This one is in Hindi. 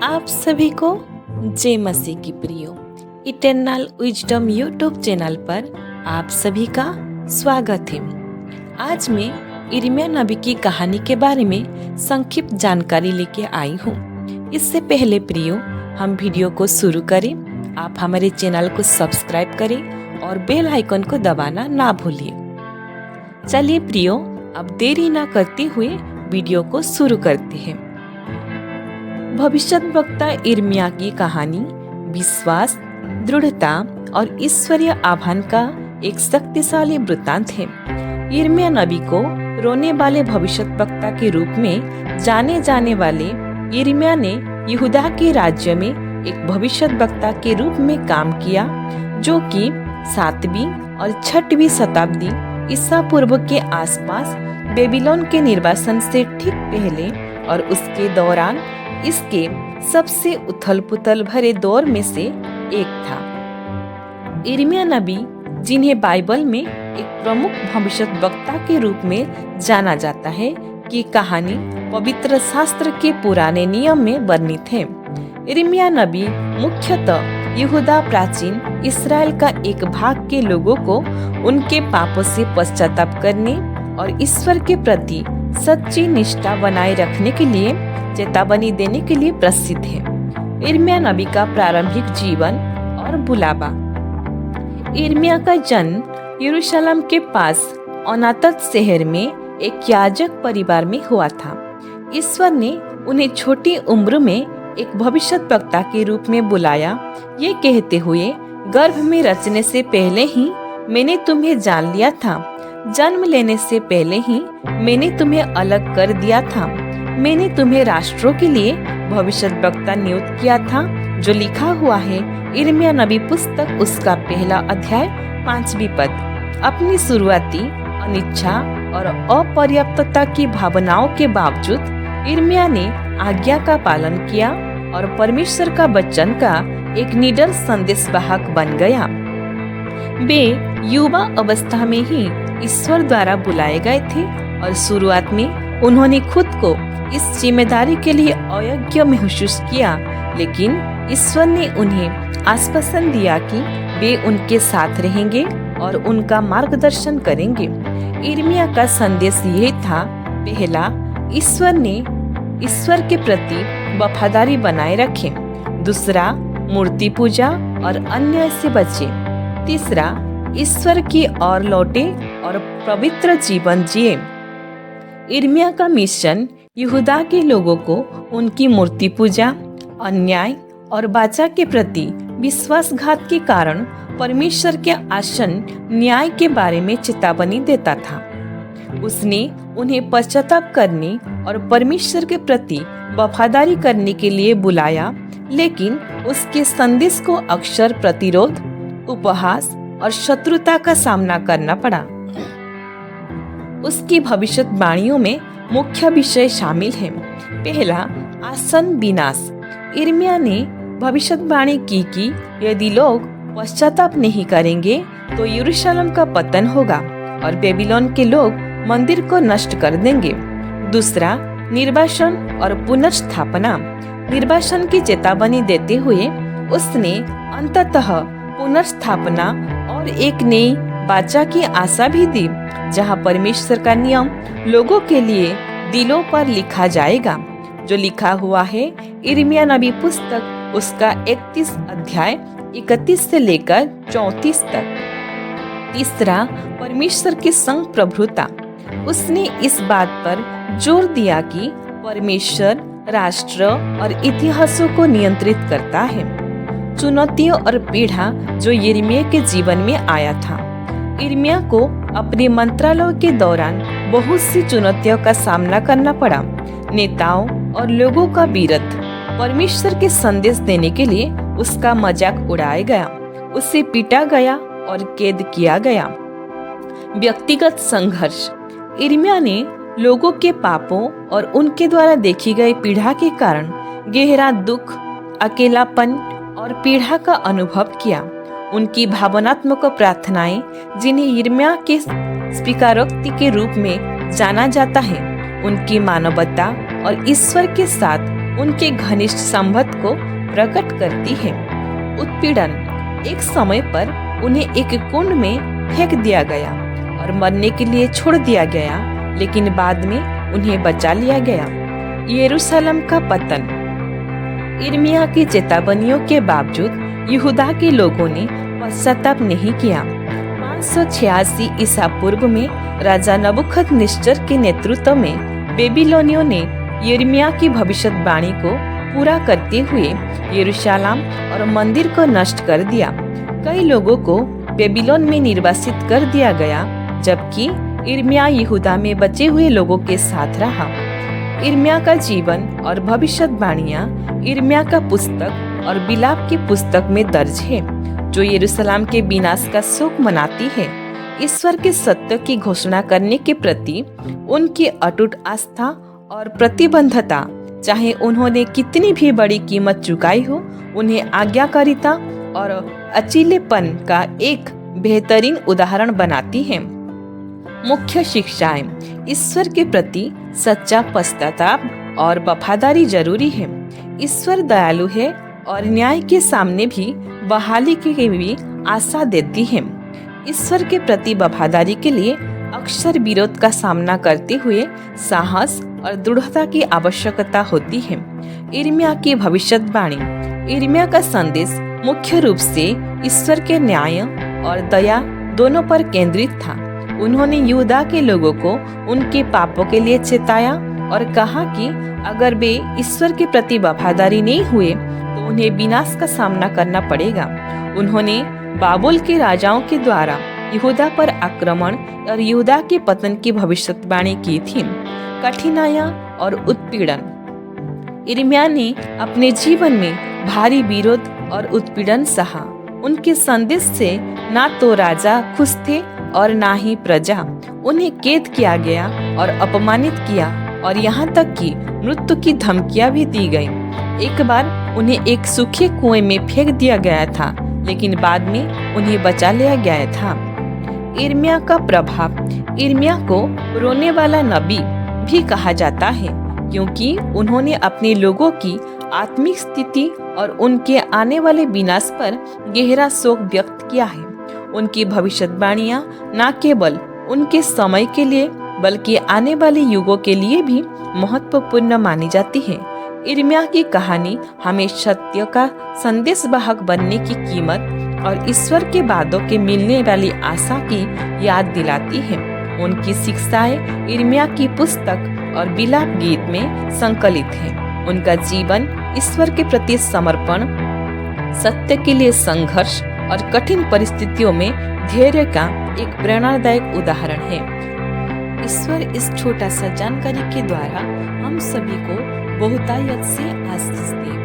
आप सभी को जय मसीह की प्रियो इटर्नल विजडम यूट्यूब चैनल पर आप सभी का स्वागत है। आज मैं यिर्मयाह नबी की कहानी के बारे में संक्षिप्त जानकारी लेके आई हूँ। इससे पहले प्रियो हम वीडियो को शुरू करें, आप हमारे चैनल को सब्सक्राइब करें और बेल आइकन को दबाना ना भूलिए। चलिए प्रियो, अब देरी ना करते हुए वीडियो को शुरू करते हैं। भविष्यद्वक्ता यिर्मयाह की कहानी विश्वास, दृढ़ता और ईश्वरीय आह्वान का एक शक्तिशाली वृत्तांत है। यिर्मयाह नबी को रोने वाले भविष्यद्वक्ता के रूप में जाने जाने वाले यिर्मयाह ने यहूदा के राज्य में एक भविष्यद्वक्ता के रूप में काम किया, जो कि 7वीं और 6वीं शताब्दी ईसा पूर्व के आसपास बेबीलोन के निर्वासन से ठीक पहले और उसके दौरान इसके सबसे उथल-पुथल भरे दौर में से एक था। यिर्मयाह नबी, जिन्हें बाइबल में एक प्रमुख भविष्यद्वक्ता के रूप में जाना जाता है, की कहानी पवित्र शास्त्र के पुराने नियम में वर्णित है। यिर्मयाह नबी मुख्यतः यहूदा प्राचीन इस्राएल का एक भाग के लोगों को उनके पापों से पश्चाताप करने और ईश्वर के प्रति सच्ची निष्ठा बनाए रखने के लिए चेतावनी देने के लिए प्रसिद्ध है। यिर्मयाह नबी का प्रारंभिक जीवन और बुलावा। यिर्मयाह का जन्म यरूशलेम के पास अनातत शहर में एक याजक परिवार में हुआ था। ईश्वर ने उन्हें छोटी उम्र में एक भविष्यद्वक्ता के रूप में बुलाया, ये कहते हुए, गर्भ में रचने से पहले ही मैंने तुम्हें जान लिया था, जन्म लेने से पहले ही मैंने तुम्हें अलग कर दिया था। मैंने तुम्हें राष्ट्रों के लिए भविष्यद्वक्ता नियुक्त किया था, जो लिखा हुआ है यिर्मयाह नबी पुस्तक उसका पहला अध्याय 5वीं पद। अपनी शुरुआती अनिच्छा और अपर्याप्तता की भावनाओं के बावजूद यिर्मयाह ने आज्ञा का पालन किया और परमेश्वर का वचन का एक निडर संदेशवाहक बन गया। वे युवा अवस्था में ही ईश्वर द्वारा बुलाए गए थे और शुरुआत में उन्होंने खुद को इस जिम्मेदारी के लिए अयोग्य महसूस किया, लेकिन ईश्वर ने उन्हें आश्वासन दिया कि वे उनके साथ रहेंगे और उनका मार्गदर्शन करेंगे। यिर्मयाह का संदेश यह था, पहला, ईश्वर के प्रति वफादारी बनाए रखें। दूसरा, मूर्ति पूजा और अन्य से बचें। तीसरा, ईश्वर की ओर लौटे और पवित्र जीवन जिए। यिर्मयाह का मिशन यहूदा के लोगों को उनकी मूर्ति पूजा, अन्याय और वाचा के प्रति विश्वासघात के कारण परमेश्वर के आसन न्याय के बारे में चेतावनी देता था। उसने उन्हें पश्चाताप करने और परमेश्वर के प्रति वफादारी करने के लिए बुलाया, लेकिन उसके संदेश को अक्सर प्रतिरोध, उपहास और शत्रुता का सामना करना पड़ा। उसकी भविष्यवाणियों में मुख्य विषय शामिल हैं। पहला, आसन विनाश। यिर्मयाह ने भविष्यवाणी की कि यदि लोग पश्चाताप नहीं करेंगे तो यरूशलेम का पतन होगा और बेबीलोन के लोग मंदिर को नष्ट कर देंगे। दूसरा, निर्वासन और पुनर्स्थापना। निर्वासन की चेतावनी देते हुए उसने अंततः पुनर्स्थापना और एक नई वाचा की आशा भी दी, जहां परमेश्वर का नियम लोगों के लिए दिलों पर लिखा जाएगा, जो लिखा हुआ है यिर्मयाह नबी पुस्तक उसका 31 अध्याय 31 से लेकर 34 तक। तीसरा, परमेश्वर की संग प्रभुता। उसने इस बात पर जोर दिया कि परमेश्वर राष्ट्र और इतिहासों को नियंत्रित करता है। चुनौतियों और पीड़ा जो यिर्मयाह के जीवन में आया था। यिर्मयाह को अपने मंत्रालय के दौरान बहुत सी चुनौतियों का सामना करना पड़ा। नेताओं और लोगों का विरोध, परमेश्वर के संदेश देने के लिए उसका मजाक उड़ाया गया, उसे पीटा गया और कैद किया गया। व्यक्तिगत संघर्ष। यिर्मयाह ने लोगों के पापों और उनके द्वारा देखी गई पीड़ा के कारण गहरा दुख, अकेलापन और पीड़ा का अनुभव किया। उनकी भावनात्मक प्रार्थनाएं, जिन्हें यिर्मयाह के स्वीकारोक्ति के रूप में जाना जाता है, उनकी मानवता और ईश्वर के साथ उनके घनिष्ठ संबंध को प्रकट करती है। उत्पीड़न। एक समय पर उन्हें एक कुंड में फेंक दिया गया और मरने के लिए छोड़ दिया गया, लेकिन बाद में उन्हें बचा लिया गया। यरूशलेम का पतन। यिर्मयाह की चेतावनियों के बावजूद यहूदा के लोगों ने पश्चाताप नहीं किया। 586 ईसा पूर्व में राजा नबूखदनेस्सर के नेतृत्व में बेबीलोनियों ने यिर्मयाह की भविष्यवाणी को पूरा करते हुए यरूशलेम और मंदिर को नष्ट कर दिया। कई लोगों को बेबीलोन में निर्वासित कर दिया गया, जबकि यिर्मयाह यहूदा में बचे हुए लोगों के साथ रहा। यिर्मयाह का जीवन और भविष्यवाणियां यिर्मयाह का पुस्तक और विलाप की पुस्तक में दर्ज है, जो यरूशलेम के विनाश का शोक मनाती है। ईश्वर के सत्य की घोषणा करने के प्रति उनकी अटूट आस्था और प्रतिबद्धता, चाहे उन्होंने कितनी भी बड़ी कीमत चुकाई हो, उन्हें आज्ञाकारिता और अचिलेपन का एक बेहतरीन उदाहरण बनाती है। मुख्य शिक्षाएं। ईश्वर के प्रति सच्चा पश्चाताप और वफादारी जरूरी है। ईश्वर दयालु है और न्याय के सामने भी बहाली की भी आशा देती है। ईश्वर के प्रति वफादारी के लिए अक्सर विरोध का सामना करते हुए साहस और दृढ़ता की आवश्यकता होती है। यिर्मयाह की भविष्यवाणी। यिर्मयाह का संदेश मुख्य रूप से ईश्वर के न्याय और दया दोनों पर केंद्रित था। उन्होंने यहूदा के लोगों को उनके पापों के लिए चेताया और कहा कि अगर वे ईश्वर के प्रति वफादारी नहीं हुए तो उन्हें विनाश का सामना करना पड़ेगा। उन्होंने बाबुल के राजाओं के द्वारा यहूदा पर आक्रमण और यहूदा के पतन की भविष्यवाणी की थी। कठिनाइयां और उत्पीड़न। यिर्मयाह ने अपने जीवन में भारी विरोध और उत्पीड़न सहा। उनके संदेश से ना तो राजा खुश थे और ना ही प्रजा। उन्हें कैद किया गया और अपमानित किया और यहाँ तक कि मृत्यु की धमकियां भी दी गई। एक बार उन्हें एक सूखे कुएं में फेंक दिया गया था, लेकिन बाद में उन्हें बचा लिया गया था। यिर्मयाह का प्रभाव। यिर्मयाह को रोने वाला नबी भी कहा जाता है, क्योंकि उन्होंने अपने लोगों की आत्मिक स्थिति और उनके आने वाले विनाश पर गहरा शोक व्यक्त किया है। उनकी भविष्यवाणियां न केवल उनके समय के लिए बल्कि आने वाले युगों के लिए भी महत्वपूर्ण मानी जाती है। यिर्मयाह की कहानी हमें सत्य का संदेशवाहक बनने की कीमत और ईश्वर के वादों के मिलने वाली आशा की याद दिलाती है। उनकी शिक्षाएं यिर्मयाह की पुस्तक और विलाप गीत में संकलित है। उनका जीवन ईश्वर के प्रति समर्पण, सत्य के लिए संघर्ष और कठिन परिस्थितियों में धैर्य का एक प्रेरणादायक उदाहरण है। ईश्वर इस छोटा सा जानकारी के द्वारा हम सभी को बहुतायत से आशीष दे।